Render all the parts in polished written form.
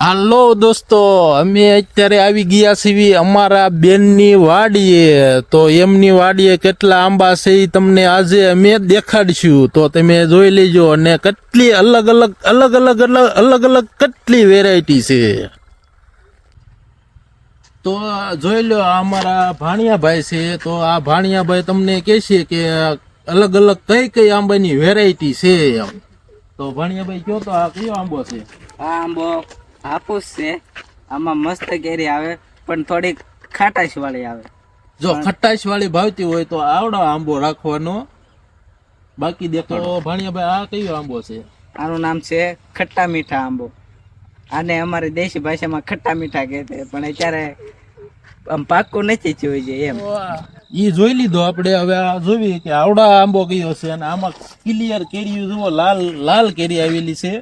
હાલો દોસ્તો, અમે અત્યારે આવી ગયા છીએ અમારા બેનની વાડીએ. તો એમની વાડીએ કેટલા આંબા છે એ તમને આજે અમે દેખાડશું. તો તમે જોઈ લેજો. અને કેટલી અલગ અલગ કેટલી વેરાયટી છે. તો જોઈ લો, આ અમારા ભાણિયાભાઈ છે. તો આ ભાણિયાભાઈ તમને કહેશે કે અલગ કઈ આંબાની વેરાયટી છે એમ. તો ભાણિયાભાઈ કયો તો આ કયો આંબો છે? આ આંબો હાફૂસ છે. આમાં મસ્ત કેરી આવે, પણ થોડીક ખાટાશ વાળી આવે. જો ખટાશ વાળી ભાવતી હોય તો આવડો આંબો રાખવાનો. બાકી દેખો ભાણિયાભાઈ, આ કયો આંબો છે? આનું નામ છે ખટ્ટા મીઠા આંબો. આને અમારી દેશી ભાષામાં ખટ્ટા મીઠા કહે છે, પણ અત્યારે આમ પાકું નથી થયું છે એમ. ઈ જોઈ લીધો આપણે. હવે આ જોવી કે આવડા આંબો કયો છે. અને આમાં ક્લિયર કેરી જુઓ, લાલ કેરી આવેલી છે.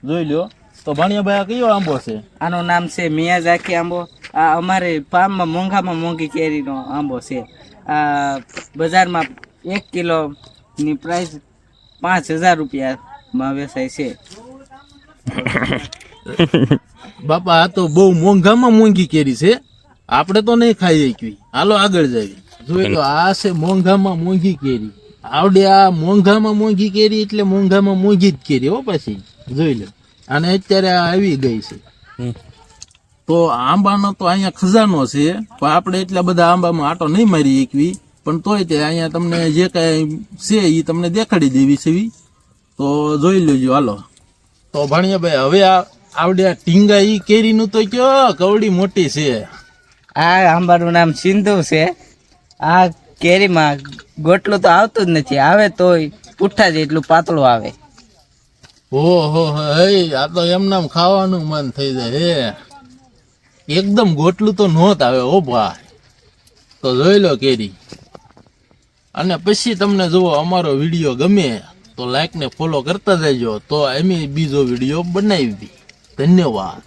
જોઈ લો. તો ભાણિયાભાઈ, આ કયો આંબો છે? આનું નામ છે મિયાઝાકી આંબો. આ અમારે ફાર્મમાં મોંઘામાં મોંઘી કેરીનો આંબો છે. આ બજારમાં 1 કિલોની પ્રાઇસ 5000 રૂપિયામાં વેચાય છે. બાપા, આ તો બહુ મોંઘામાં મોંઘી કેરી છે. આપણે તો નહીં ખાઈ શકવી. હાલો આગળ જઈએ. જોઈ લો, આ છે મોંઘામાં મોંઘી કેરી. આવડે આ મોંઘામાં મોંઘી કેરી એટલે મોંઘામાં મોંઘી જ કેરી હો. પછી જોઈ લો. અને અત્યારે આ આવી ગઈ છે. તો આંબાનો તો અહીંયા ખજાનો છે. પણ આપણે એટલા બધા આંબામાં આટો નહીં મારી શકવી. પણ તોય તે અહીંયા તમને જે કાંઈ છે એ તમને દેખાડી દેવી છે. તો જોઈ લેજો. હાલો. તો ભાણિયાભાઈ, હવે આ આવડે આ ટીંગા ઈ કેરીનું તો કયો કવડી મોટી છે. આ આંબાનું નામ સિંધુ છે. આ કેરીમાં ગોટલું તો આવતું જ નથી. આવે તોય ઉઠા જ એટલું પાતળું આવે. ઓહો, હે, આ તો એમ નામ ખાવાનું મન થઈ જાય. એકદમ ગોટલું તો નહોત આવે ઓ ભાઈ. તો જોઈ લો કેરી. અને પછી તમને જુઓ, અમારો વિડીયો ગમે તો લાઈક ને ફોલો કરતા જજો. તો એમ બીજો વિડીયો બનાવી. ધન્યવાદ.